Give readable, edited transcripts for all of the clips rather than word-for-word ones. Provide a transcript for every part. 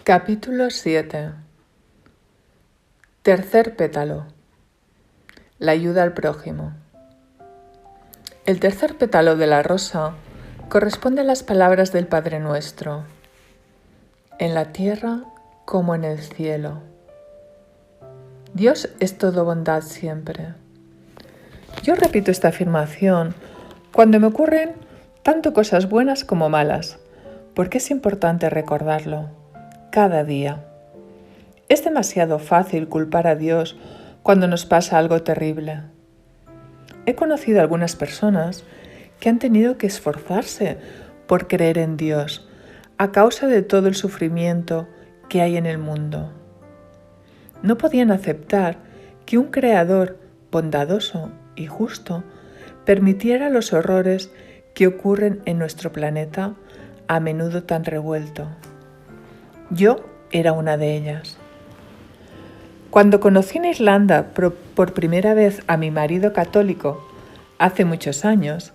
Capítulo 7. Tercer pétalo. La ayuda al prójimo. El tercer pétalo de la rosa corresponde a las palabras del Padre Nuestro, en la tierra como en el cielo. Dios es todo bondad siempre. Yo repito esta afirmación cuando me ocurren tanto cosas buenas como malas, porque es importante recordarlo cada día. Es demasiado fácil culpar a Dios cuando nos pasa algo terrible. He conocido a algunas personas que han tenido que esforzarse por creer en Dios a causa de todo el sufrimiento que hay en el mundo. No podían aceptar que un creador bondadoso y justo permitiera los horrores que ocurren en nuestro planeta, a menudo tan revuelto. Yo era una de ellas. Cuando conocí en Irlanda por primera vez a mi marido católico, hace muchos años,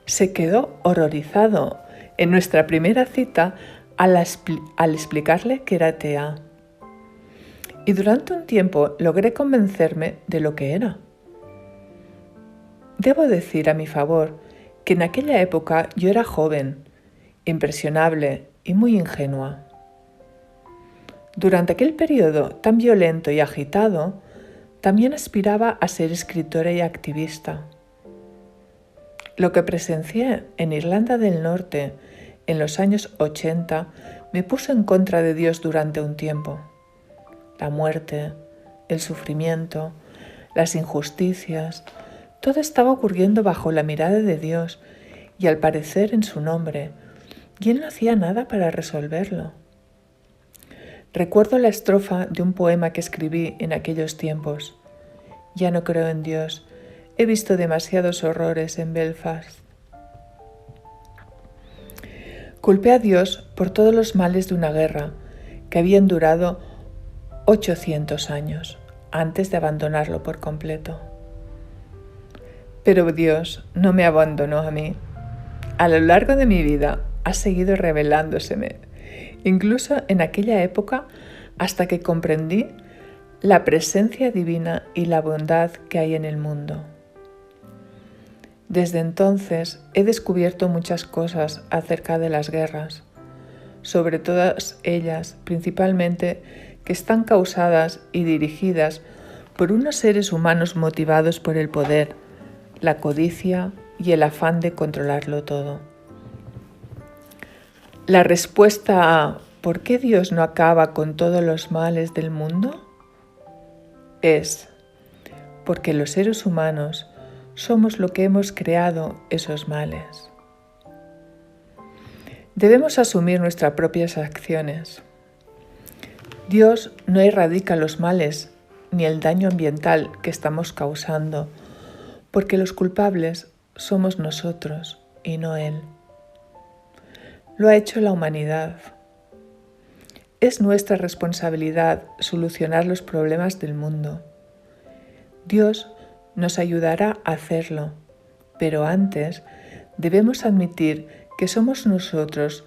se quedó horrorizado en nuestra primera cita al explicarle que era atea. Y durante un tiempo logré convencerme de lo que era. Debo decir a mi favor que en aquella época yo era joven, impresionable y muy ingenua. Durante aquel periodo tan violento y agitado, también aspiraba a ser escritora y activista. Lo que presencié en Irlanda del Norte en los años 80 me puso en contra de Dios durante un tiempo. La muerte, el sufrimiento, las injusticias, todo estaba ocurriendo bajo la mirada de Dios y al parecer en su nombre, y Él no hacía nada para resolverlo. Recuerdo la estrofa de un poema que escribí en aquellos tiempos. Ya no creo en Dios, he visto demasiados horrores en Belfast. Culpé a Dios por todos los males de una guerra que habían durado 800 años antes de abandonarlo por completo. Pero Dios no me abandonó a mí. A lo largo de mi vida ha seguido revelándoseme, incluso en aquella época hasta que comprendí la presencia divina y la bondad que hay en el mundo. Desde entonces he descubierto muchas cosas acerca de las guerras, sobre todas ellas principalmente que están causadas y dirigidas por unos seres humanos motivados por el poder, la codicia y el afán de controlarlo todo. La respuesta a ¿por qué Dios no acaba con todos los males del mundo? Es porque los seres humanos somos lo que hemos creado esos males. Debemos asumir nuestras propias acciones. Dios no erradica los males ni el daño ambiental que estamos causando, porque los culpables somos nosotros y no Él. Lo ha hecho la humanidad. Es nuestra responsabilidad solucionar los problemas del mundo. Dios nos ayudará a hacerlo, pero antes debemos admitir que somos nosotros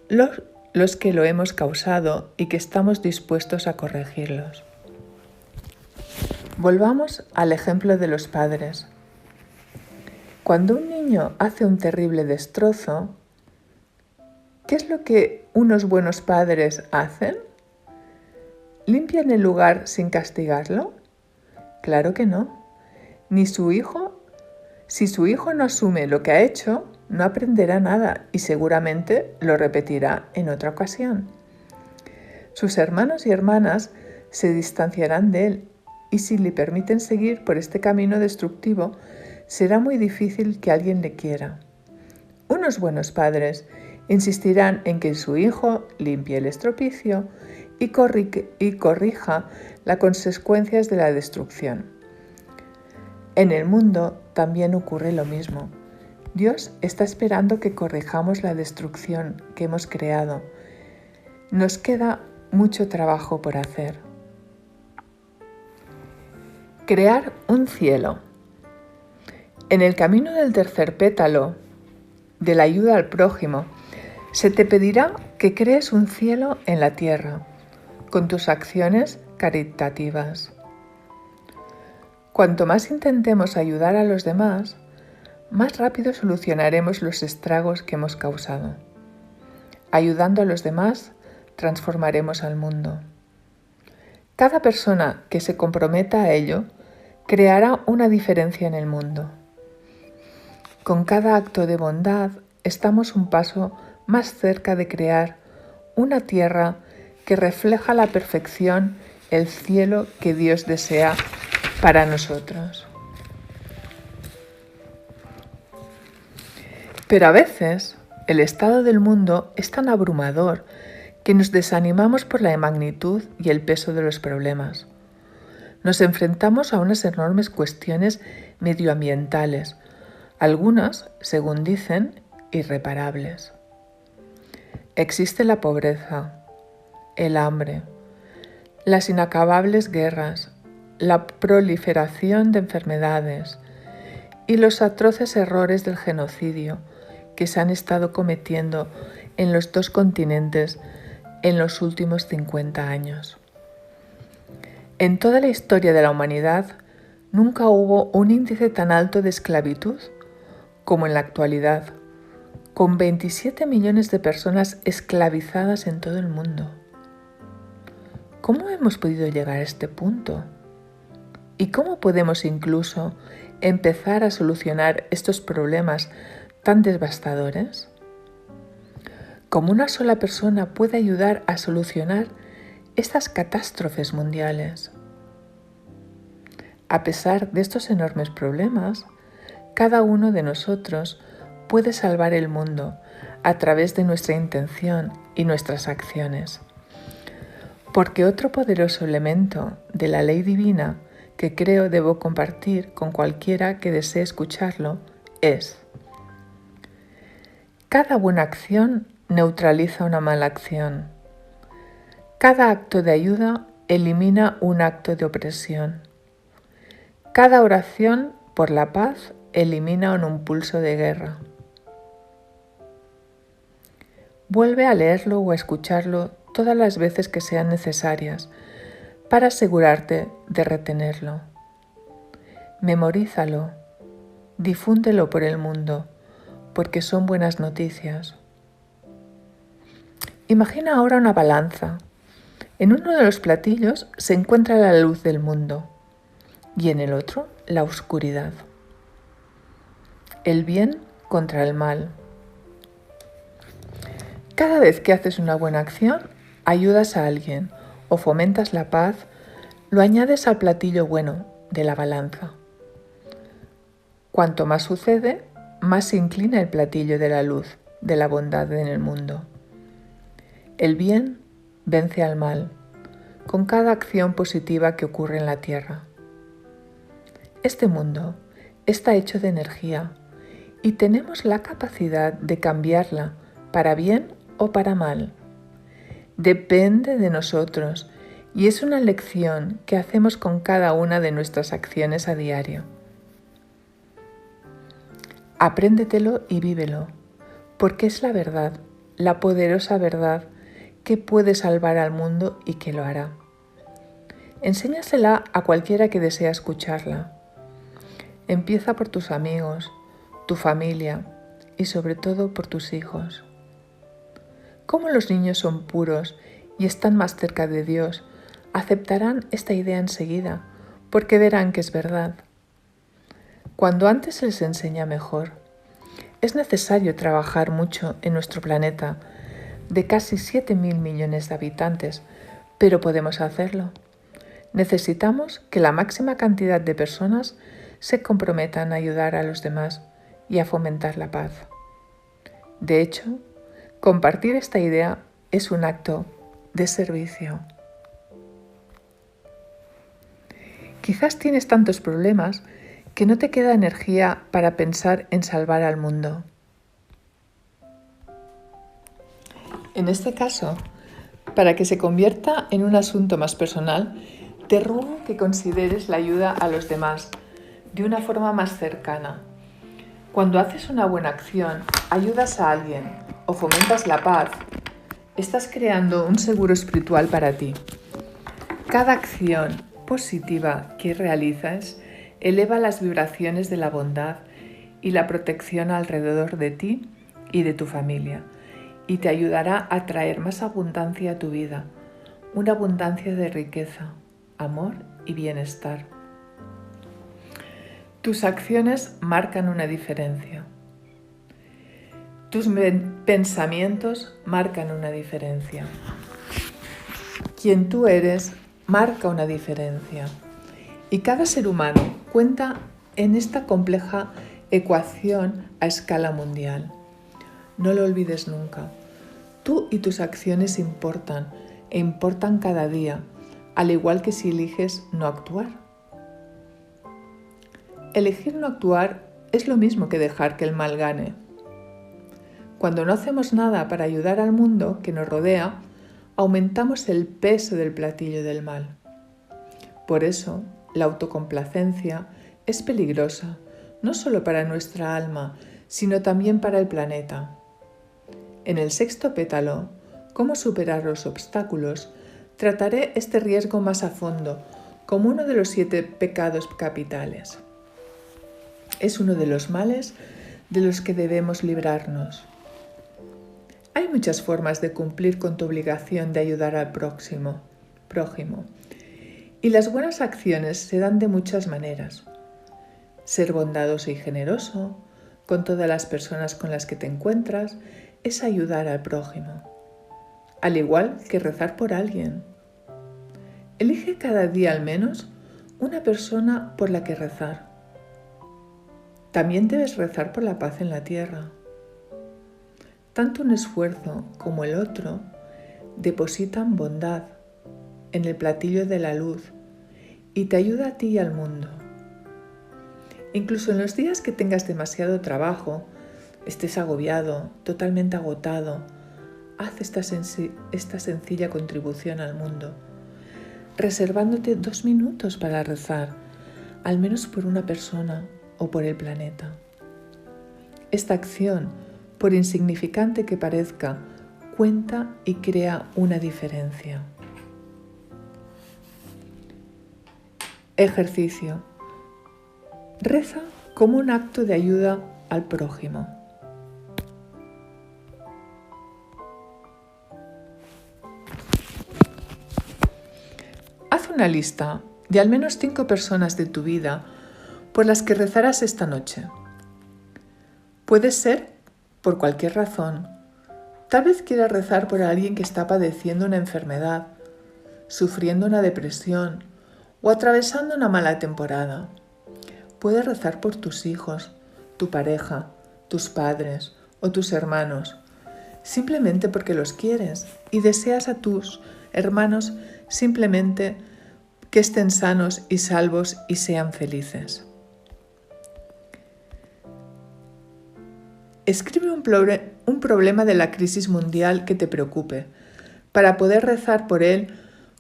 los que lo hemos causado y que estamos dispuestos a corregirlos. Volvamos al ejemplo de los padres. Cuando un niño hace un terrible destrozo, ¿qué es lo que unos buenos padres hacen? ¿Limpian el lugar sin castigarlo? Claro que no. Si su hijo no asume lo que ha hecho, no aprenderá nada y seguramente lo repetirá en otra ocasión. Sus hermanos y hermanas se distanciarán de él y si le permiten seguir por este camino destructivo, será muy difícil que alguien le quiera. Unos buenos padres insistirán en que su hijo limpie el estropicio y corrija las consecuencias de la destrucción. En el mundo también ocurre lo mismo. Dios está esperando que corrijamos la destrucción que hemos creado. Nos queda mucho trabajo por hacer. Crear un cielo. En el camino del tercer pétalo, de la ayuda al prójimo, se te pedirá que crees un cielo en la tierra, con tus acciones caritativas. Cuanto más intentemos ayudar a los demás, más rápido solucionaremos los estragos que hemos causado. Ayudando a los demás, transformaremos al mundo. Cada persona que se comprometa a ello creará una diferencia en el mundo. Con cada acto de bondad estamos un paso más cerca de crear una tierra que refleja la perfección, el cielo que Dios desea para nosotros. Pero a veces el estado del mundo es tan abrumador que nos desanimamos por la magnitud y el peso de los problemas. Nos enfrentamos a unas enormes cuestiones medioambientales, algunas, según dicen, irreparables. Existe la pobreza, el hambre, las inacabables guerras, la proliferación de enfermedades y los atroces errores del genocidio que se han estado cometiendo en los 2 continentes en los últimos 50 años. En toda la historia de la humanidad nunca hubo un índice tan alto de esclavitud como en la actualidad, con 27 millones de personas esclavizadas en todo el mundo. ¿Cómo hemos podido llegar a este punto? ¿Y cómo podemos incluso empezar a solucionar estos problemas tan devastadores? ¿Cómo una sola persona puede ayudar a solucionar estas catástrofes mundiales? A pesar de estos enormes problemas, cada uno de nosotros puede salvar el mundo a través de nuestra intención y nuestras acciones. Porque otro poderoso elemento de la ley divina que creo debo compartir con cualquiera que desee escucharlo es: cada buena acción neutraliza una mala acción. Cada acto de ayuda elimina un acto de opresión. Cada oración por la paz elimina un impulso de guerra. Vuelve a leerlo o a escucharlo todas las veces que sean necesarias para asegurarte de retenerlo. Memorízalo, difúndelo por el mundo, porque son buenas noticias. Imagina ahora una balanza. En uno de los platillos se encuentra la luz del mundo y en el otro la oscuridad. El bien contra el mal. Cada vez que haces una buena acción, ayudas a alguien o fomentas la paz, lo añades al platillo bueno de la balanza. Cuanto más sucede, más se inclina el platillo de la luz, de la bondad en el mundo. El bien vence al mal, con cada acción positiva que ocurre en la tierra. Este mundo está hecho de energía y tenemos la capacidad de cambiarla para bien o para mal. Depende de nosotros y es una elección que hacemos con cada una de nuestras acciones a diario. Apréndetelo y vívelo, porque es la verdad, la poderosa verdad que puede salvar al mundo y que lo hará. Enséñasela a cualquiera que desea escucharla. Empieza por tus amigos, tu familia y sobre todo por tus hijos. Como los niños son puros y están más cerca de Dios, aceptarán esta idea enseguida, porque verán que es verdad. Cuando antes se les enseña mejor. Es necesario trabajar mucho en nuestro planeta, de casi 7.000 millones de habitantes, pero podemos hacerlo. Necesitamos que la máxima cantidad de personas se comprometan a ayudar a los demás y a fomentar la paz. De hecho, compartir esta idea es un acto de servicio. Quizás tienes tantos problemas que no te queda energía para pensar en salvar al mundo. En este caso, para que se convierta en un asunto más personal, te ruego que consideres la ayuda a los demás de una forma más cercana. Cuando haces una buena acción, ayudas a alguien o fomentas la paz, estás creando un seguro espiritual para ti. Cada acción positiva que realizas eleva las vibraciones de la bondad y la protección alrededor de ti y de tu familia, y te ayudará a traer más abundancia a tu vida, una abundancia de riqueza, amor y bienestar. Tus acciones marcan una diferencia. Tus pensamientos marcan una diferencia. Quien tú eres marca una diferencia. Y cada ser humano cuenta en esta compleja ecuación a escala mundial. No lo olvides nunca. Tú y tus acciones importan, e importan cada día, al igual que si eliges no actuar. Elegir no actuar es lo mismo que dejar que el mal gane. Cuando no hacemos nada para ayudar al mundo que nos rodea, aumentamos el peso del platillo del mal. Por eso, la autocomplacencia es peligrosa, no solo para nuestra alma, sino también para el planeta. En el sexto pétalo, Cómo superar los obstáculos, trataré este riesgo más a fondo, como uno de los 7 pecados capitales. Es uno de los males de los que debemos librarnos. Hay muchas formas de cumplir con tu obligación de ayudar al prójimo, y las buenas acciones se dan de muchas maneras. Ser bondadoso y generoso con todas las personas con las que te encuentras es ayudar al prójimo, al igual que rezar por alguien. Elige cada día al menos una persona por la que rezar. También debes rezar por la paz en la tierra. Tanto un esfuerzo como el otro depositan bondad en el platillo de la luz y te ayuda a ti y al mundo. Incluso en los días que tengas demasiado trabajo, estés agobiado, totalmente agotado, haz esta sencilla contribución al mundo, reservándote 2 minutos para rezar, al menos por una persona o por el planeta. Esta acción, por insignificante que parezca, cuenta y crea una diferencia. Ejercicio. Reza como un acto de ayuda al prójimo. Haz una lista de al menos 5 personas de tu vida por las que rezarás esta noche. Puede ser por cualquier razón. Tal vez quieras rezar por alguien que está padeciendo una enfermedad, sufriendo una depresión o atravesando una mala temporada. Puedes rezar por tus hijos, tu pareja, tus padres o tus hermanos, simplemente porque los quieres y deseas a tus hermanos simplemente que estén sanos y salvos y sean felices. Escribe un problema de la crisis mundial que te preocupe, para poder rezar por él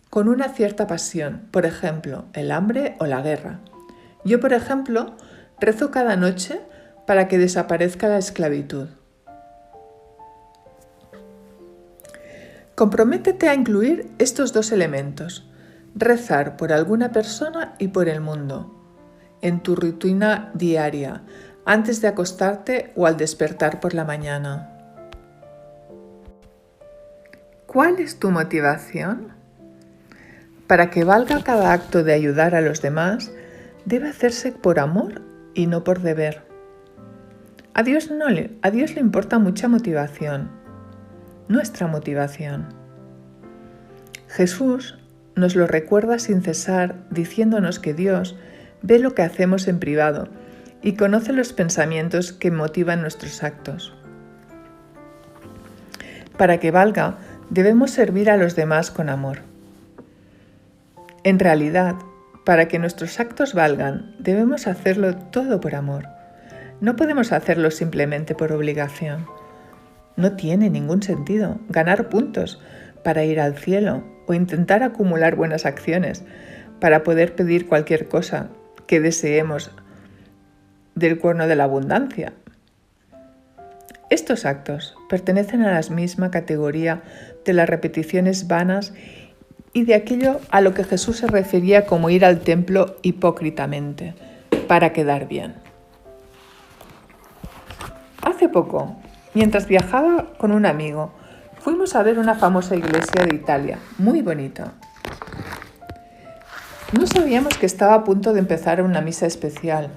con una cierta pasión, por ejemplo, el hambre o la guerra. Yo, por ejemplo, rezo cada noche para que desaparezca la esclavitud. Comprométete a incluir estos 2 elementos, rezar por alguna persona y por el mundo, en tu rutina diaria, antes de acostarte o al despertar por la mañana. ¿Cuál es tu motivación? Para que valga cada acto de ayudar a los demás, debe hacerse por amor y no por deber. A Dios le importa mucha motivación, nuestra motivación. Jesús nos lo recuerda sin cesar, diciéndonos que Dios ve lo que hacemos en privado y conoce los pensamientos que motivan nuestros actos. Para que valga, debemos servir a los demás con amor. En realidad, para que nuestros actos valgan, debemos hacerlo todo por amor. No podemos hacerlo simplemente por obligación. No tiene ningún sentido ganar puntos para ir al cielo o intentar acumular buenas acciones para poder pedir cualquier cosa que deseemos del cuerno de la abundancia. Estos actos pertenecen a la misma categoría de las repeticiones vanas y de aquello a lo que Jesús se refería como ir al templo hipócritamente, para quedar bien. Hace poco, mientras viajaba con un amigo, fuimos a ver una famosa iglesia de Italia, muy bonita. No sabíamos que estaba a punto de empezar una misa especial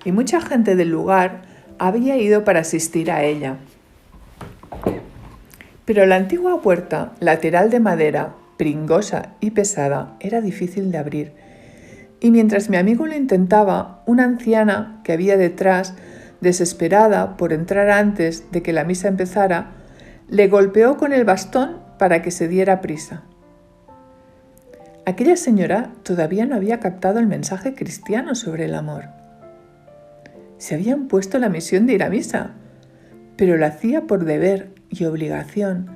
y mucha gente del lugar había ido para asistir a ella. Pero la antigua puerta, lateral de madera, pringosa y pesada, era difícil de abrir. Y mientras mi amigo lo intentaba, una anciana que había detrás, desesperada por entrar antes de que la misa empezara, le golpeó con el bastón para que se diera prisa. Aquella señora todavía no había captado el mensaje cristiano sobre el amor. Se habían puesto la misión de ir a misa, pero lo hacía por deber y obligación,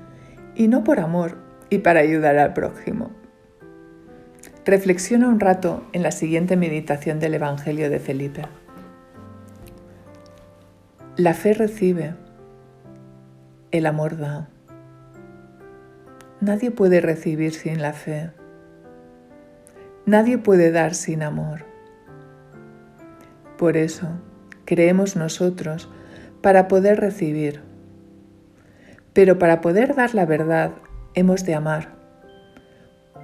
y no por amor y para ayudar al prójimo. Reflexiona un rato en la siguiente meditación del Evangelio de Felipe. La fe recibe, el amor da. Nadie puede recibir sin la fe. Nadie puede dar sin amor. Por eso, creemos nosotros para poder recibir. Pero para poder dar la verdad, hemos de amar.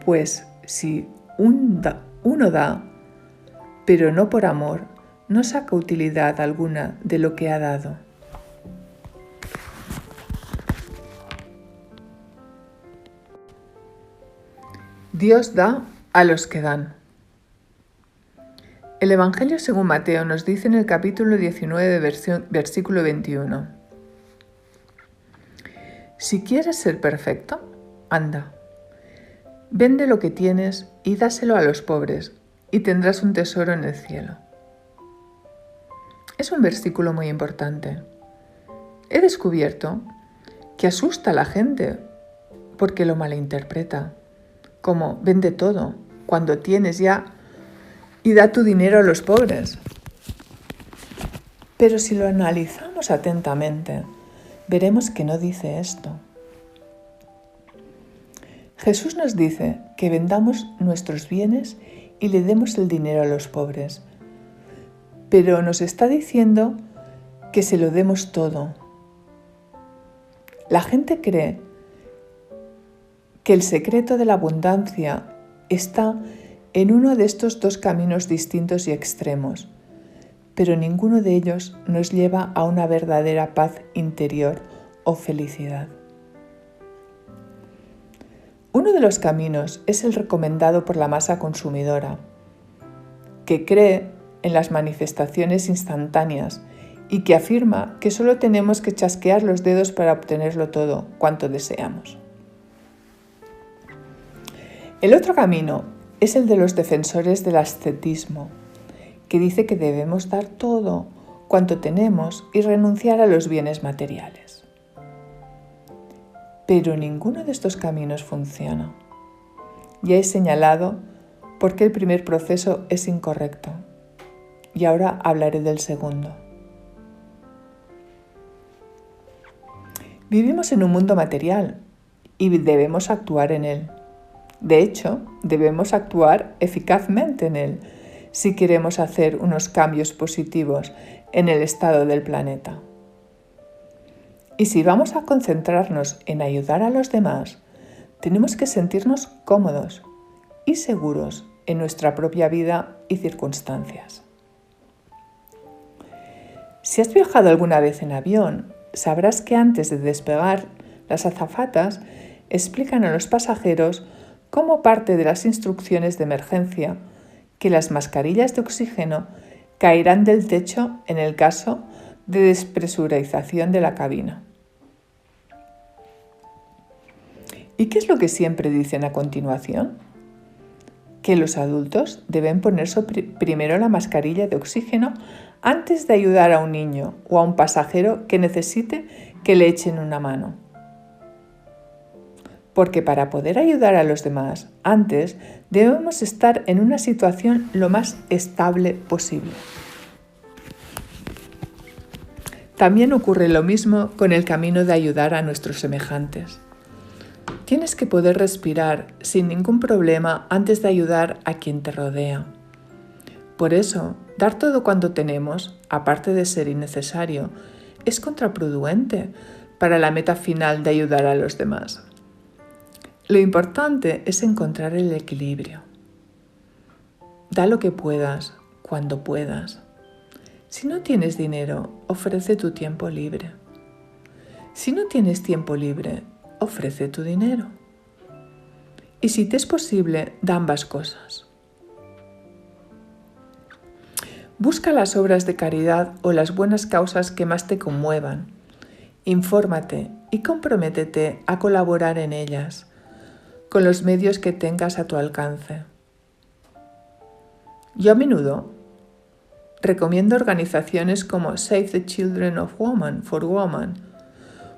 Pues si uno da, pero no por amor, no saca utilidad alguna de lo que ha dado. Dios da a los que dan. El Evangelio según Mateo nos dice en el capítulo 19, versículo 21. Si quieres ser perfecto, anda, vende lo que tienes y dáselo a los pobres, y tendrás un tesoro en el cielo. Es un versículo muy importante. He descubierto que asusta a la gente porque lo malinterpreta, como vende todo cuando tienes ya y da tu dinero a los pobres. Pero si lo analizamos atentamente, veremos que no dice esto. Jesús nos dice que vendamos nuestros bienes y le demos el dinero a los pobres, pero nos está diciendo que se lo demos todo. La gente cree que el secreto de la abundancia está en uno de estos dos caminos distintos y extremos, pero ninguno de ellos nos lleva a una verdadera paz interior o felicidad. Uno de los caminos es el recomendado por la masa consumidora, que cree en las manifestaciones instantáneas y que afirma que solo tenemos que chasquear los dedos para obtenerlo todo cuanto deseamos. El otro camino es el de los defensores del ascetismo, que dice que debemos dar todo cuanto tenemos y renunciar a los bienes materiales. Pero ninguno de estos caminos funciona. Ya he señalado por qué el primer proceso es incorrecto, y ahora hablaré del segundo. Vivimos en un mundo material y debemos actuar en él. De hecho, debemos actuar eficazmente en él si queremos hacer unos cambios positivos en el estado del planeta. Y si vamos a concentrarnos en ayudar a los demás, tenemos que sentirnos cómodos y seguros en nuestra propia vida y circunstancias. Si has viajado alguna vez en avión, sabrás que antes de despegar, las azafatas explican a los pasajeros como parte de las instrucciones de emergencia que las mascarillas de oxígeno caerán del techo en el caso de despresurización de la cabina. ¿Y qué es lo que siempre dicen a continuación? Que los adultos deben ponerse primero la mascarilla de oxígeno antes de ayudar a un niño o a un pasajero que necesite que le echen una mano. Porque para poder ayudar a los demás, antes debemos estar en una situación lo más estable posible. También ocurre lo mismo con el camino de ayudar a nuestros semejantes. Tienes que poder respirar sin ningún problema antes de ayudar a quien te rodea. Por eso, dar todo cuanto tenemos, aparte de ser innecesario, es contraproducente para la meta final de ayudar a los demás. Lo importante es encontrar el equilibrio. Da lo que puedas, cuando puedas. Si no tienes dinero, ofrece tu tiempo libre. Si no tienes tiempo libre, ofrece tu dinero. Y si te es posible, da ambas cosas. Busca las obras de caridad o las buenas causas que más te conmuevan. Infórmate y comprométete a colaborar en ellas, con los medios que tengas a tu alcance. Yo a menudo recomiendo organizaciones como Save the Children of Woman for Woman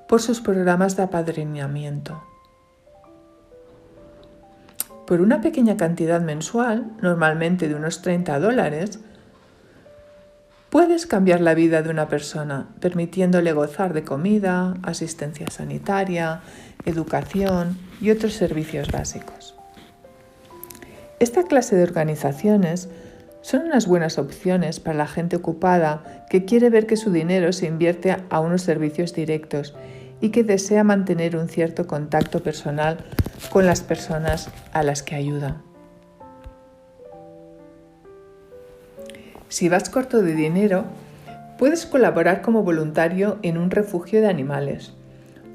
por sus programas de apadrinamiento. Por una pequeña cantidad mensual, normalmente de unos $30, puedes cambiar la vida de una persona, permitiéndole gozar de comida, asistencia sanitaria, educación y otros servicios básicos. Esta clase de organizaciones son unas buenas opciones para la gente ocupada que quiere ver que su dinero se invierte a unos servicios directos y que desea mantener un cierto contacto personal con las personas a las que ayuda. Si vas corto de dinero, puedes colaborar como voluntario en un refugio de animales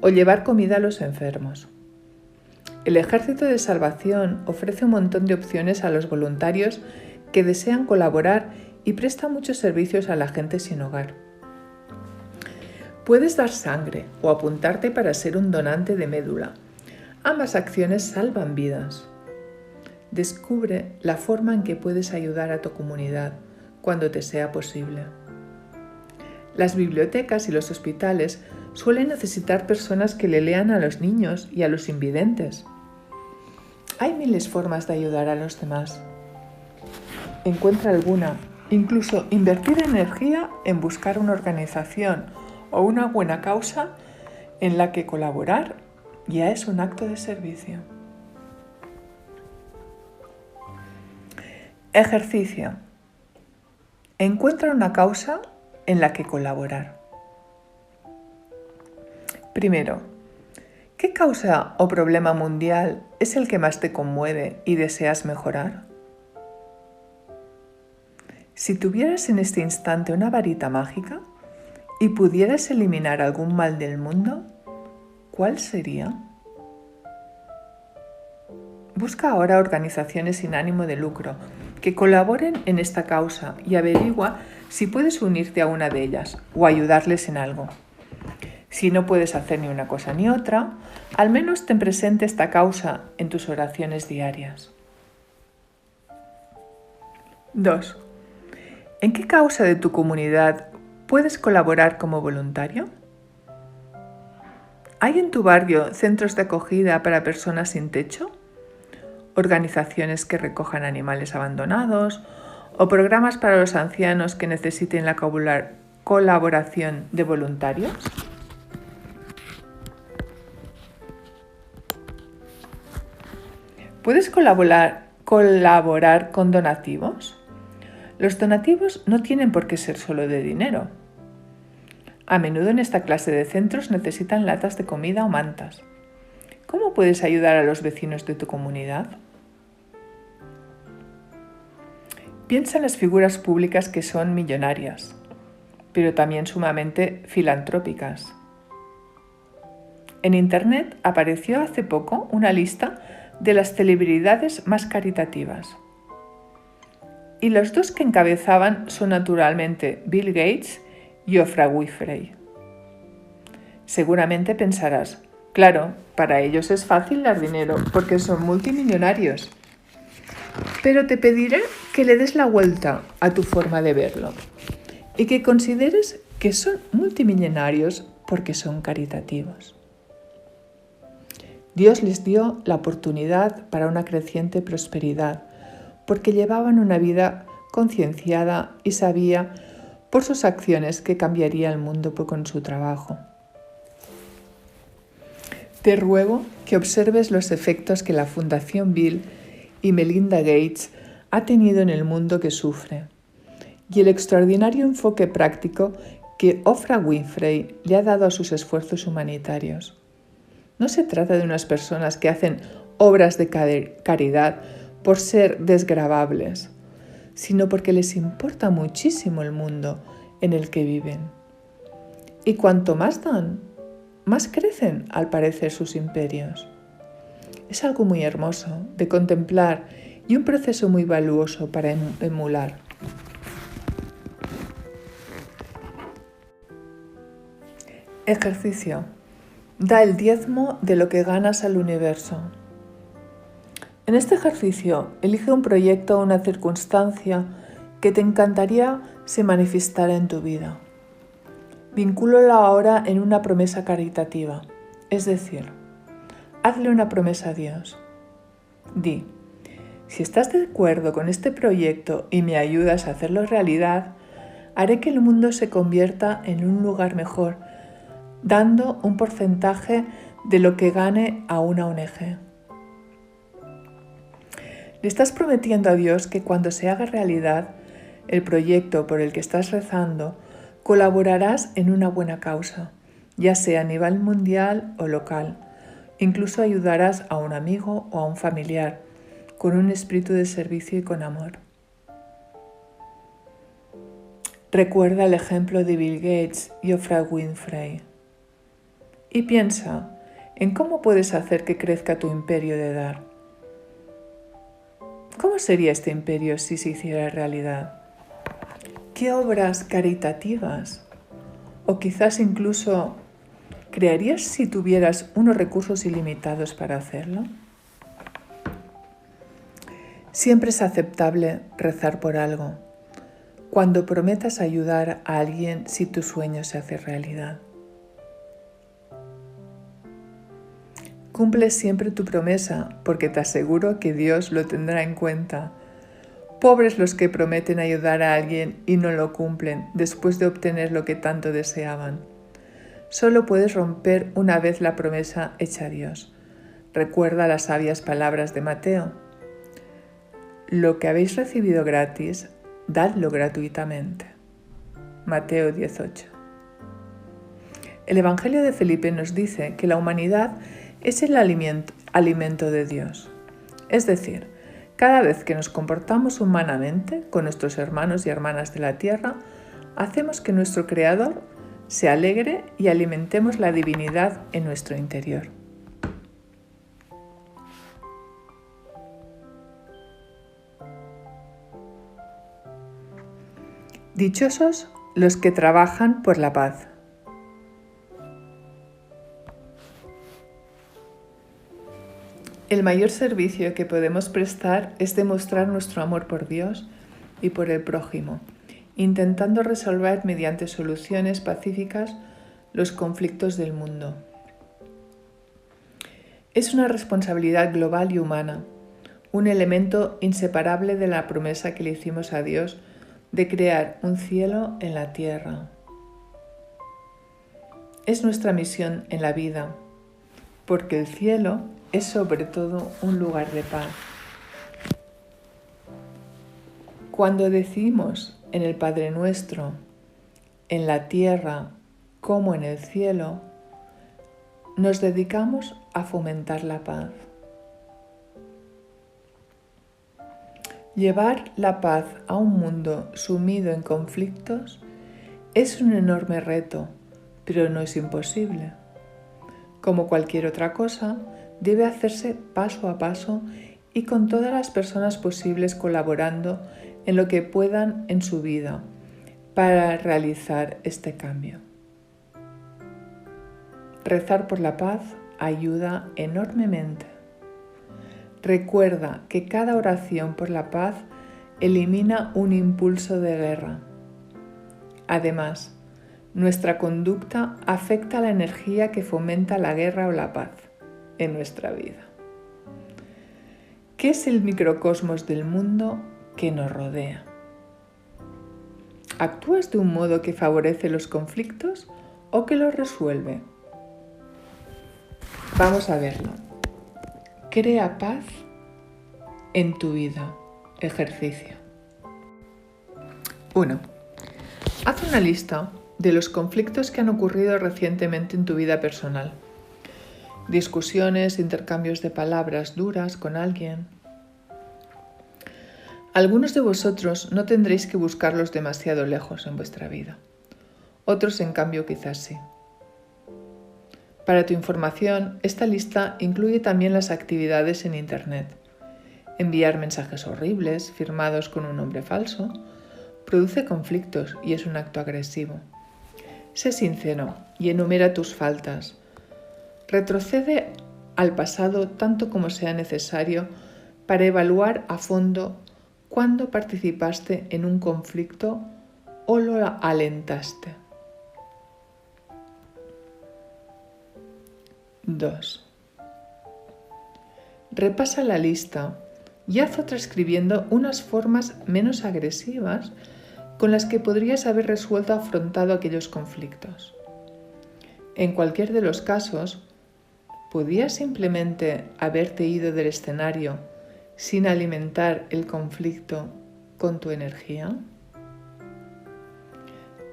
o llevar comida a los enfermos. El Ejército de Salvación ofrece un montón de opciones a los voluntarios que desean colaborar y presta muchos servicios a la gente sin hogar. Puedes dar sangre o apuntarte para ser un donante de médula. Ambas acciones salvan vidas. Descubre la forma en que puedes ayudar a tu comunidad cuando te sea posible. Las bibliotecas y los hospitales suelen necesitar personas que le lean a los niños y a los invidentes. Hay miles de formas de ayudar a los demás. Encuentra alguna, incluso invertir energía en buscar una organización o una buena causa en la que colaborar ya es un acto de servicio. Ejercicio. Encuentra una causa en la que colaborar. Primero, ¿qué causa o problema mundial es el que más te conmueve y deseas mejorar? Si tuvieras en este instante una varita mágica y pudieras eliminar algún mal del mundo, ¿cuál sería? Busca ahora organizaciones sin ánimo de lucro que colaboren en esta causa y averigua si puedes unirte a una de ellas o ayudarles en algo. Si no puedes hacer ni una cosa ni otra, al menos ten presente esta causa en tus oraciones diarias. 2. ¿En qué causa de tu comunidad puedes colaborar como voluntario? ¿Hay en tu barrio centros de acogida para personas sin techo? ¿Organizaciones que recojan animales abandonados? ¿O programas para los ancianos que necesiten la colaboración de voluntarios? ¿Puedes colaborar con donativos? Los donativos no tienen por qué ser solo de dinero. A menudo en esta clase de centros necesitan latas de comida o mantas. ¿Cómo puedes ayudar a los vecinos de tu comunidad? Piensa en las figuras públicas que son millonarias, pero también sumamente filantrópicas. En Internet apareció hace poco una lista de las celebridades más caritativas. Y los dos que encabezaban son naturalmente Bill Gates y Oprah Winfrey. Seguramente pensarás, claro, para ellos es fácil dar dinero porque son multimillonarios. Pero te pediré que le des la vuelta a tu forma de verlo y que consideres que son multimillonarios porque son caritativos. Dios les dio la oportunidad para una creciente prosperidad porque llevaban una vida concienciada y sabía por sus acciones que cambiaría el mundo con su trabajo. Te ruego que observes los efectos que la Fundación Bill y Melinda Gates ha tenido en el mundo que sufre y el extraordinario enfoque práctico que Oprah Winfrey le ha dado a sus esfuerzos humanitarios. No se trata de unas personas que hacen obras de caridad por ser desgravables, sino porque les importa muchísimo el mundo en el que viven. Y cuanto más dan, más crecen al parecer sus imperios. Es algo muy hermoso de contemplar y un proceso muy valuoso para emular. Ejercicio. Da el diezmo de lo que ganas al universo. En este ejercicio, elige un proyecto o una circunstancia que te encantaría se manifestara en tu vida. Vincúlalo ahora en una promesa caritativa, es decir, hazle una promesa a Dios. Di, si estás de acuerdo con este proyecto y me ayudas a hacerlo realidad, haré que el mundo se convierta en un lugar mejor, dando un porcentaje de lo que gane a una ONG. Le estás prometiendo a Dios que cuando se haga realidad el proyecto por el que estás rezando, colaborarás en una buena causa, ya sea a nivel mundial o local. Incluso ayudarás a un amigo o a un familiar, con un espíritu de servicio y con amor. Recuerda el ejemplo de Bill Gates y Oprah Winfrey. Y piensa en cómo puedes hacer que crezca tu imperio de dar. ¿Cómo sería este imperio si se hiciera realidad? ¿Qué obras caritativas? O quizás incluso, ¿crearías si tuvieras unos recursos ilimitados para hacerlo? Siempre es aceptable rezar por algo, cuando prometas ayudar a alguien si tu sueño se hace realidad. Cumple siempre tu promesa, porque te aseguro que Dios lo tendrá en cuenta. Pobres los que prometen ayudar a alguien y no lo cumplen después de obtener lo que tanto deseaban. Solo puedes romper una vez la promesa hecha a Dios. Recuerda las sabias palabras de Mateo. Lo que habéis recibido gratis, dadlo gratuitamente. Mateo 18. El Evangelio de Felipe nos dice que la humanidad es el alimento de Dios. Es decir, cada vez que nos comportamos humanamente con nuestros hermanos y hermanas de la tierra, hacemos que nuestro Creador se alegre y alimentemos la divinidad en nuestro interior. Dichosos los que trabajan por la paz. El mayor servicio que podemos prestar es demostrar nuestro amor por Dios y por el prójimo, intentando resolver mediante soluciones pacíficas los conflictos del mundo. Es una responsabilidad global y humana, un elemento inseparable de la promesa que le hicimos a Dios de crear un cielo en la tierra. Es nuestra misión en la vida, porque el cielo es sobre todo un lugar de paz. Cuando decimos en el Padre Nuestro, en la tierra como en el cielo, nos dedicamos a fomentar la paz. Llevar la paz a un mundo sumido en conflictos es un enorme reto, pero no es imposible. Como cualquier otra cosa, debe hacerse paso a paso y con todas las personas posibles colaborando en lo que puedan en su vida para realizar este cambio. Rezar por la paz ayuda enormemente. Recuerda que cada oración por la paz elimina un impulso de guerra. Además, nuestra conducta afecta la energía que fomenta la guerra o la paz en nuestra vida. ¿Qué es el microcosmos del mundo que nos rodea? ¿Actúas de un modo que favorece los conflictos o que los resuelve? Vamos a verlo. Crea paz en tu vida. Ejercicio. 1. Haz una lista de los conflictos que han ocurrido recientemente en tu vida personal. Discusiones, intercambios de palabras duras con alguien. Algunos de vosotros no tendréis que buscarlos demasiado lejos en vuestra vida. Otros, en cambio, quizás sí. Para tu información, esta lista incluye también las actividades en Internet. Enviar mensajes horribles, firmados con un nombre falso, produce conflictos y es un acto agresivo. Sé sincero y enumera tus faltas. Retrocede al pasado tanto como sea necesario para evaluar a fondo cuándo participaste en un conflicto o lo alentaste. 2. Repasa la lista y haz otra escribiendo unas formas menos agresivas con las que podrías haber resuelto o afrontado aquellos conflictos. En cualquier de los casos, ¿podías simplemente haberte ido del escenario sin alimentar el conflicto con tu energía?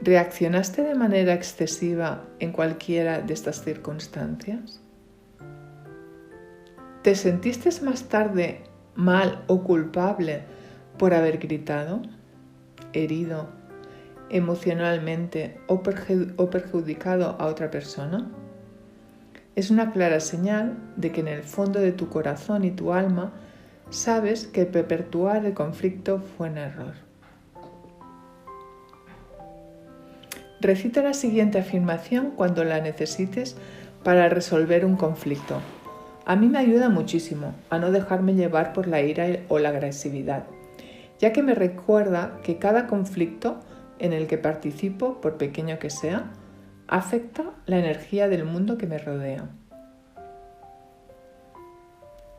¿Reaccionaste de manera excesiva en cualquiera de estas circunstancias? ¿Te sentiste más tarde mal o culpable por haber gritado, herido emocionalmente o perjudicado a otra persona? Es una clara señal de que en el fondo de tu corazón y tu alma sabes que perpetuar el conflicto fue un error. Recita la siguiente afirmación cuando la necesites para resolver un conflicto. A mí me ayuda muchísimo a no dejarme llevar por la ira o la agresividad, ya que me recuerda que cada conflicto en el que participo, por pequeño que sea, afecta la energía del mundo que me rodea.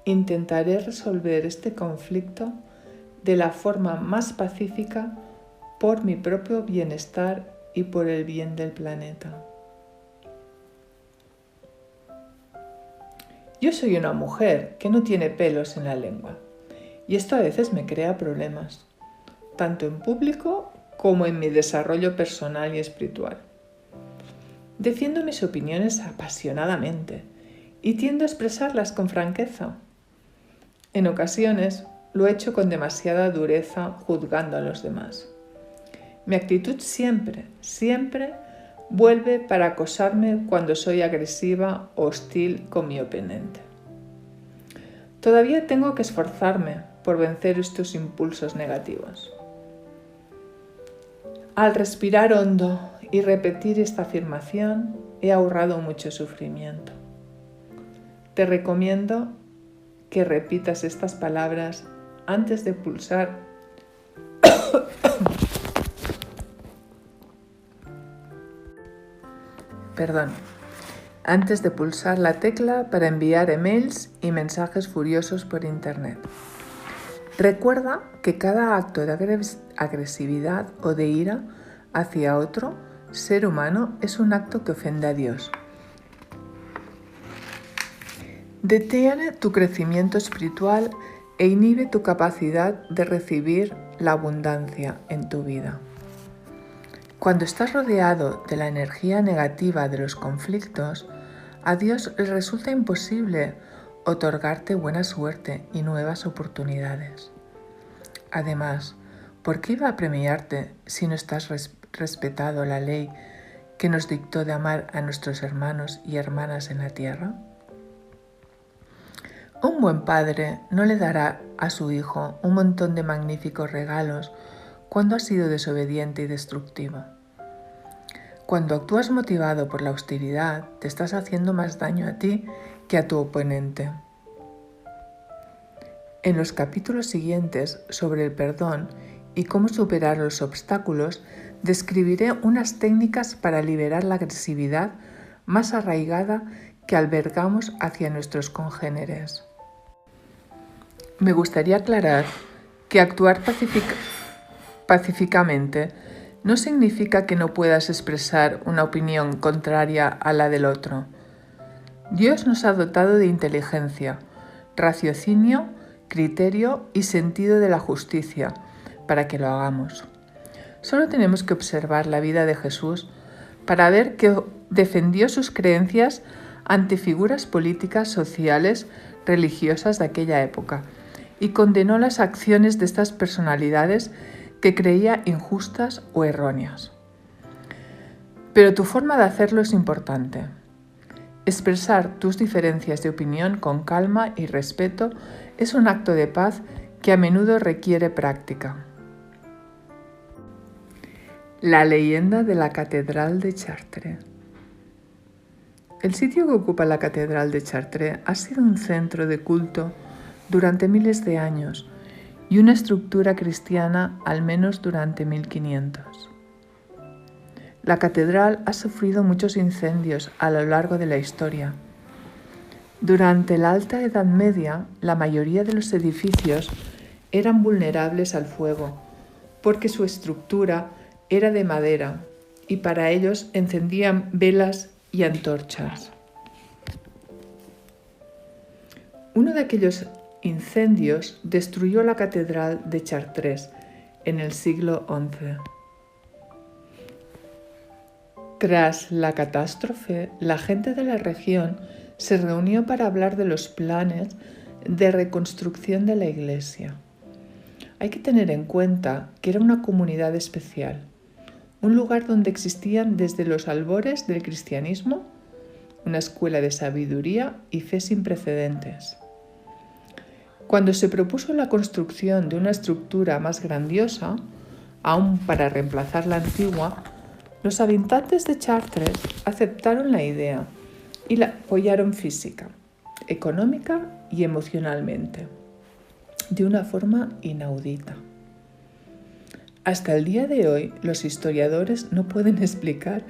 Intentaré resolver este conflicto de la forma más pacífica por mi propio bienestar y por el bien del planeta. Yo soy una mujer que no tiene pelos en la lengua y esto a veces me crea problemas, tanto en público como en mi desarrollo personal y espiritual. Defiendo mis opiniones apasionadamente y tiendo a expresarlas con franqueza. En ocasiones lo he hecho con demasiada dureza juzgando a los demás. Mi actitud siempre vuelve para acosarme cuando soy agresiva o hostil con mi oponente. Todavía tengo que esforzarme por vencer estos impulsos negativos. Al respirar hondo y repetir esta afirmación, he ahorrado mucho sufrimiento. Te recomiendo que repitas estas palabras antes de pulsar antes de pulsar la tecla para enviar emails y mensajes furiosos por Internet. Recuerda que cada acto de agresividad o de ira hacia otro ser humano es un acto que ofende a Dios. Detiene tu crecimiento espiritual e inhibe tu capacidad de recibir la abundancia en tu vida. Cuando estás rodeado de la energía negativa de los conflictos, a Dios le resulta imposible otorgarte buena suerte y nuevas oportunidades. Además, ¿por qué iba a premiarte si no estás respetado la ley que nos dictó de amar a nuestros hermanos y hermanas en la tierra? Un buen padre no le dará a su hijo un montón de magníficos regalos cuando ha sido desobediente y destructivo. Cuando actúas motivado por la hostilidad, te estás haciendo más daño a ti que a tu oponente. En los capítulos siguientes sobre el perdón y cómo superar los obstáculos, describiré unas técnicas para liberar la agresividad más arraigada que albergamos hacia nuestros congéneres. Me gustaría aclarar que actuar pacíficamente no significa que no puedas expresar una opinión contraria a la del otro. Dios nos ha dotado de inteligencia, raciocinio, criterio y sentido de la justicia para que lo hagamos. Solo tenemos que observar la vida de Jesús para ver que defendió sus creencias ante figuras políticas, sociales, religiosas de aquella época y condenó las acciones de estas personalidades que creía injustas o erróneas. Pero tu forma de hacerlo es importante. Expresar tus diferencias de opinión con calma y respeto es un acto de paz que a menudo requiere práctica. La leyenda de la Catedral de Chartres. El sitio que ocupa la Catedral de Chartres ha sido un centro de culto durante miles de años y una estructura cristiana al menos durante 1500. La catedral ha sufrido muchos incendios a lo largo de la historia. Durante la Alta Edad Media, la mayoría de los edificios eran vulnerables al fuego porque su estructura era de madera y para ellos encendían velas y antorchas. Uno de aquellos incendios destruyó la catedral de Chartres en el siglo XI. Tras la catástrofe, la gente de la región se reunió para hablar de los planes de reconstrucción de la iglesia. Hay que tener en cuenta que era una comunidad especial, un lugar donde existían desde los albores del cristianismo una escuela de sabiduría y fe sin precedentes. Cuando se propuso la construcción de una estructura más grandiosa, aún para reemplazar la antigua, los habitantes de Chartres aceptaron la idea y la apoyaron física, económica y emocionalmente, de una forma inaudita. Hasta el día de hoy, los historiadores no pueden explicar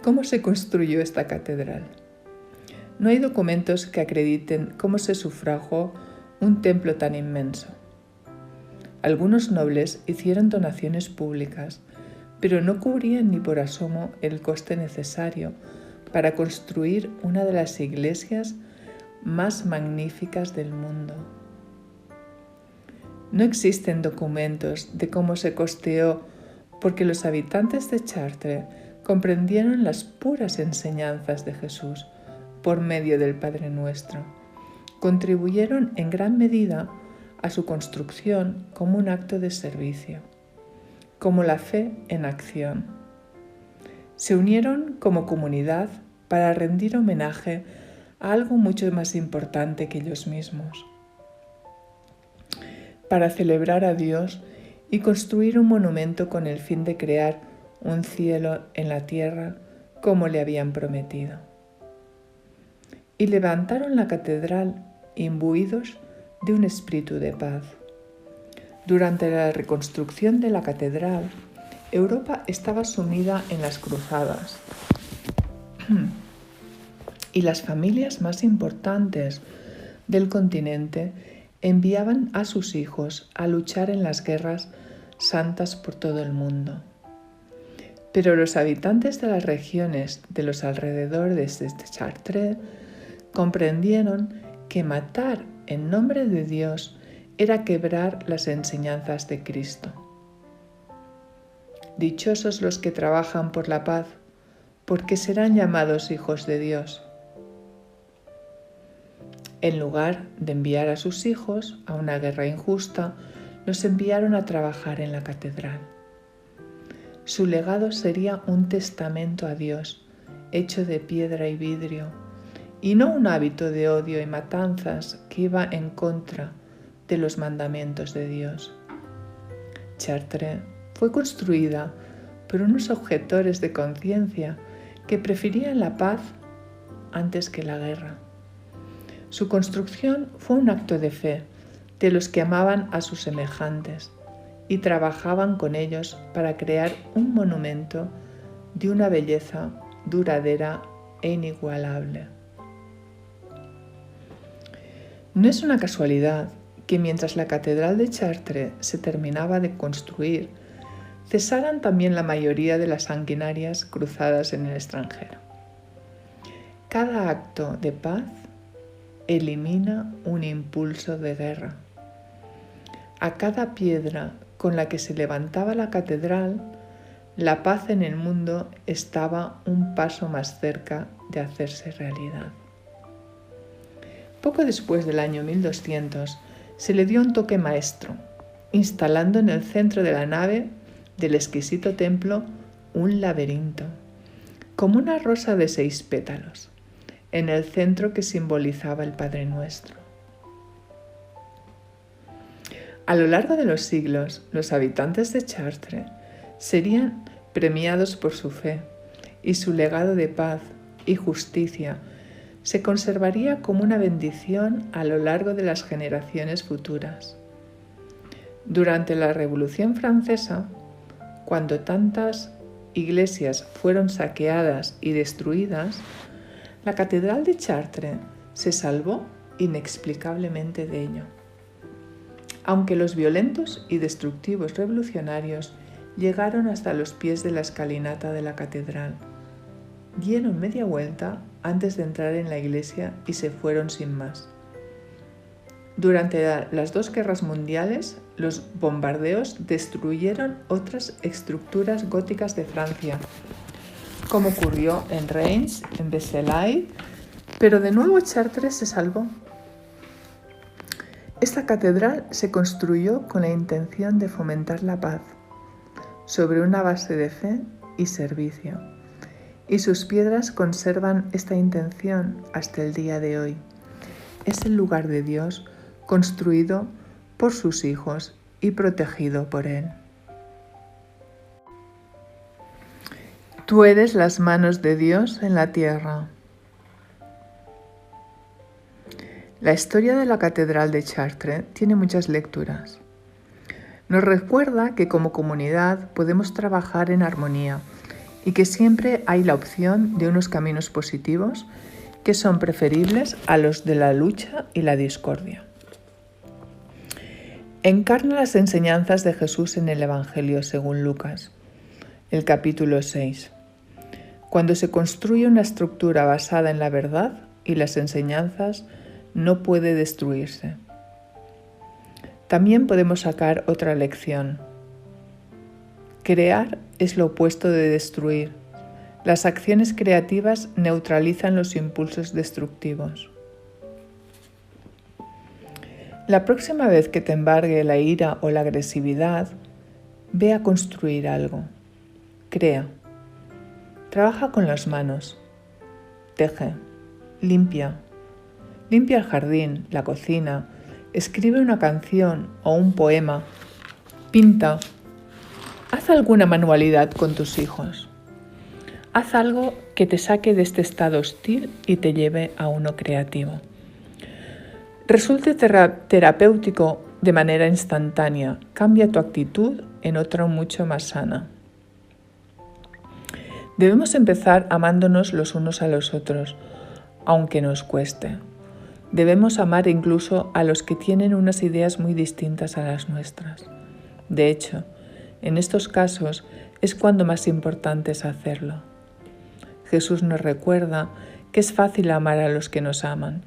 cómo se construyó esta catedral. No hay documentos que acrediten cómo se sufragó un templo tan inmenso. Algunos nobles hicieron donaciones públicas, pero no cubrían ni por asomo el coste necesario para construir una de las iglesias más magníficas del mundo. No existen documentos de cómo se costeó porque los habitantes de Chartres comprendieron las puras enseñanzas de Jesús por medio del Padre Nuestro. Contribuyeron en gran medida a su construcción como un acto de servicio, como la fe en acción. Se unieron como comunidad para rendir homenaje a algo mucho más importante que ellos mismos, para celebrar a Dios y construir un monumento con el fin de crear un cielo en la tierra como le habían prometido. Y levantaron la catedral imbuidos de un espíritu de paz. Durante la reconstrucción de la catedral, Europa estaba sumida en las cruzadas y las familias más importantes del continente enviaban a sus hijos a luchar en las guerras santas por todo el mundo. Pero los habitantes de las regiones de los alrededores de Chartres comprendieron que matar en nombre de Dios era quebrar las enseñanzas de Cristo. Dichosos los que trabajan por la paz, porque serán llamados hijos de Dios. En lugar de enviar a sus hijos a una guerra injusta, los enviaron a trabajar en la catedral. Su legado sería un testamento a Dios, hecho de piedra y vidrio, y no un hábito de odio y matanzas que iba en contra de los mandamientos de Dios. Chartres fue construida por unos objetores de conciencia que preferían la paz antes que la guerra. Su construcción fue un acto de fe de los que amaban a sus semejantes y trabajaban con ellos para crear un monumento de una belleza duradera e inigualable. No es una casualidad que mientras la catedral de Chartres se terminaba de construir, cesaran también la mayoría de las sanguinarias cruzadas en el extranjero. Cada acto de paz elimina un impulso de guerra. A cada piedra con la que se levantaba la catedral, la paz en el mundo estaba un paso más cerca de hacerse realidad. Poco después del año 1200, se le dio un toque maestro, instalando en el centro de la nave del exquisito templo un laberinto, como una rosa de 6 pétalos, en el centro que simbolizaba el Padre Nuestro. A lo largo de los siglos, los habitantes de Chartres serían premiados por su fe, y su legado de paz y justicia se conservaría como una bendición a lo largo de las generaciones futuras. Durante la Revolución Francesa, cuando tantas iglesias fueron saqueadas y destruidas, la Catedral de Chartres se salvó inexplicablemente de ello. Aunque los violentos y destructivos revolucionarios llegaron hasta los pies de la escalinata de la catedral, dieron media vuelta antes de entrar en la iglesia y se fueron sin más. Durante las 2 guerras mundiales, los bombardeos destruyeron otras estructuras góticas de Francia, como ocurrió en Reims, en Versailles, pero de nuevo Chartres se salvó. Esta catedral se construyó con la intención de fomentar la paz, sobre una base de fe y servicio, y sus piedras conservan esta intención hasta el día de hoy. Es el lugar de Dios construido por sus hijos y protegido por Él. Tú eres las manos de Dios en la tierra. La historia de la Catedral de Chartres tiene muchas lecturas. Nos recuerda que como comunidad podemos trabajar en armonía y que siempre hay la opción de unos caminos positivos que son preferibles a los de la lucha y la discordia. Encarna las enseñanzas de Jesús en el Evangelio según Lucas, el capítulo 6. Cuando se construye una estructura basada en la verdad y las enseñanzas, no puede destruirse. También podemos sacar otra lección. Crear es lo opuesto de destruir. Las acciones creativas neutralizan los impulsos destructivos. La próxima vez que te embargue la ira o la agresividad, ve a construir algo. Crea. Trabaja con las manos. Teje. Limpia. Limpia el jardín, la cocina, escribe una canción o un poema, pinta, haz alguna manualidad con tus hijos. Haz algo que te saque de este estado hostil y te lleve a uno creativo. Resulte terapéutico de manera instantánea, cambia tu actitud en otra mucho más sana. Debemos empezar amándonos los unos a los otros, aunque nos cueste. Debemos amar incluso a los que tienen unas ideas muy distintas a las nuestras. De hecho, en estos casos es cuando más importante es hacerlo. Jesús nos recuerda que es fácil amar a los que nos aman,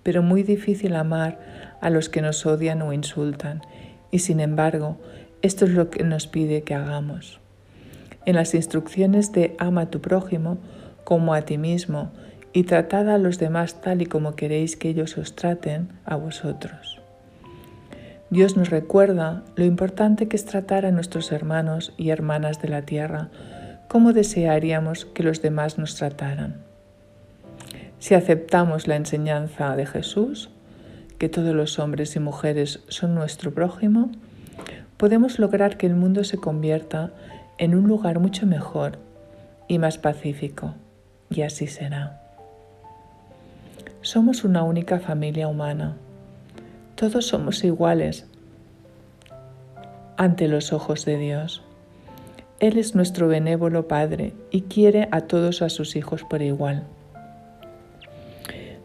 pero muy difícil amar a los que nos odian o insultan, y sin embargo, esto es lo que nos pide que hagamos. En las instrucciones de ama a tu prójimo como a ti mismo, y tratad a los demás tal y como queréis que ellos os traten a vosotros. Dios nos recuerda lo importante que es tratar a nuestros hermanos y hermanas de la tierra como desearíamos que los demás nos trataran. Si aceptamos la enseñanza de Jesús, que todos los hombres y mujeres son nuestro prójimo, podemos lograr que el mundo se convierta en un lugar mucho mejor y más pacífico, y así será. Somos una única familia humana. Todos somos iguales ante los ojos de Dios. Él es nuestro benévolo Padre y quiere a todos a sus hijos por igual.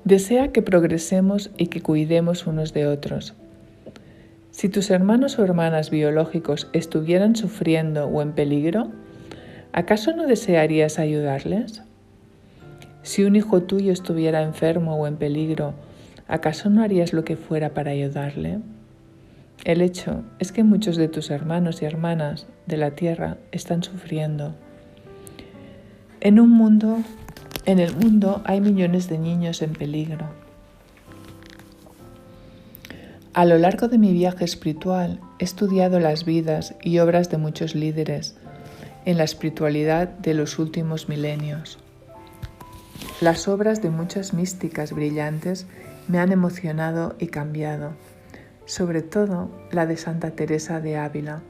Desea que progresemos y que cuidemos unos de otros. Si tus hermanos o hermanas biológicos estuvieran sufriendo o en peligro, ¿acaso no desearías ayudarles? Si un hijo tuyo estuviera enfermo o en peligro, ¿acaso no harías lo que fuera para ayudarle? El hecho es que muchos de tus hermanos y hermanas de la tierra están sufriendo. En el mundo hay millones de niños en peligro. A lo largo de mi viaje espiritual he estudiado las vidas y obras de muchos líderes en la espiritualidad de los últimos milenios. Las obras de muchas místicas brillantes me han emocionado y cambiado, sobre todo la de Santa Teresa de Ávila,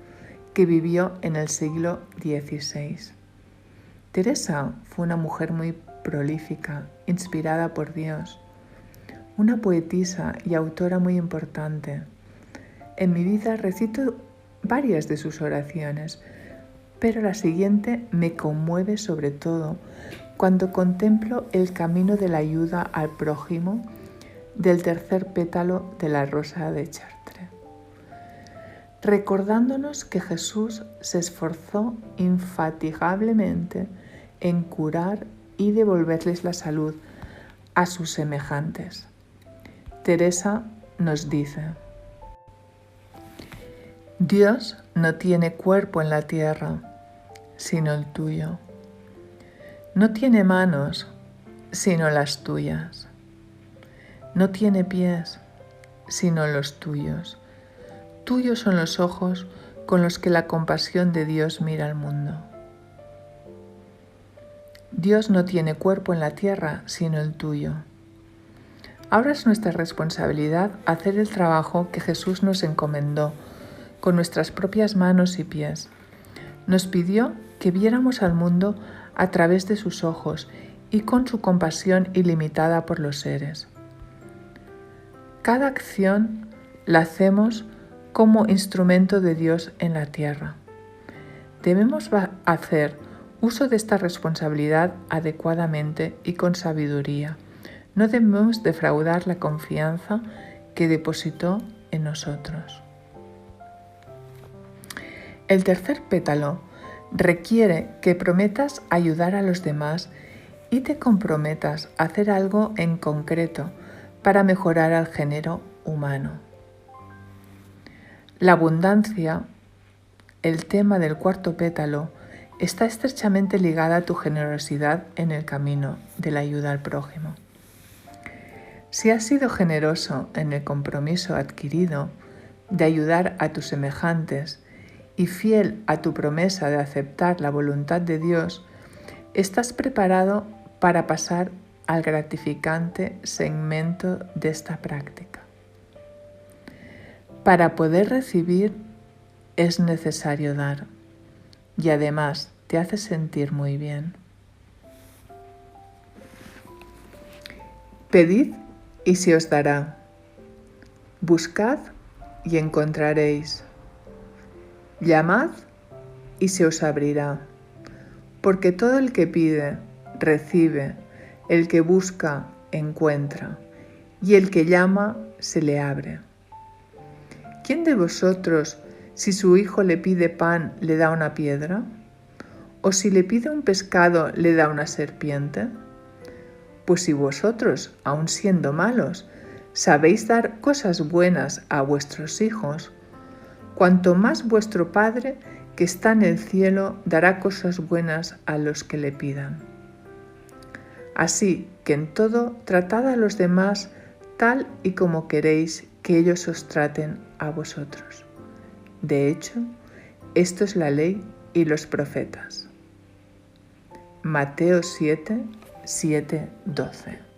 que vivió en el siglo XVI. Teresa fue una mujer muy prolífica, inspirada por Dios, una poetisa y autora muy importante. En mi vida recito varias de sus oraciones, pero la siguiente me conmueve sobre todo cuando contemplo el camino de la ayuda al prójimo del tercer pétalo de la rosa de Chartres, recordándonos que Jesús se esforzó infatigablemente en curar y devolverles la salud a sus semejantes. Teresa nos dice: Dios no tiene cuerpo en la tierra, sino el tuyo. No tiene manos, sino las tuyas. No tiene pies, sino los tuyos. Tuyos son los ojos con los que la compasión de Dios mira al mundo. Dios no tiene cuerpo en la tierra, sino el tuyo. Ahora es nuestra responsabilidad hacer el trabajo que Jesús nos encomendó con nuestras propias manos y pies. Nos pidió que viéramos al mundo a través de sus ojos y con su compasión ilimitada por los seres. Cada acción la hacemos como instrumento de Dios en la tierra. Debemos hacer uso de esta responsabilidad adecuadamente y con sabiduría. No debemos defraudar la confianza que depositó en nosotros. El tercer pétalo requiere que prometas ayudar a los demás y te comprometas a hacer algo en concreto para mejorar al género humano. La abundancia, el tema del cuarto pétalo, está estrechamente ligada a tu generosidad en el camino de la ayuda al prójimo. Si has sido generoso en el compromiso adquirido de ayudar a tus semejantes y fiel a tu promesa de aceptar la voluntad de Dios, estás preparado para pasar al gratificante segmento de esta práctica. Para poder recibir es necesario dar, y además te hace sentir muy bien. Pedid y se os dará. Buscad y encontraréis. Llamad y se os abrirá. Porque todo el que pide, recibe, el que busca, encuentra, y el que llama, se le abre. ¿Quién de vosotros, si su hijo le pide pan, le da una piedra? ¿O si le pide un pescado, le da una serpiente? Pues si vosotros, aun siendo malos, sabéis dar cosas buenas a vuestros hijos, cuanto más vuestro Padre, que está en el cielo, dará cosas buenas a los que le pidan. Así que en todo tratad a los demás tal y como queréis que ellos os traten a vosotros. De hecho, esto es la ley y los profetas. Mateo 7, 7, 12.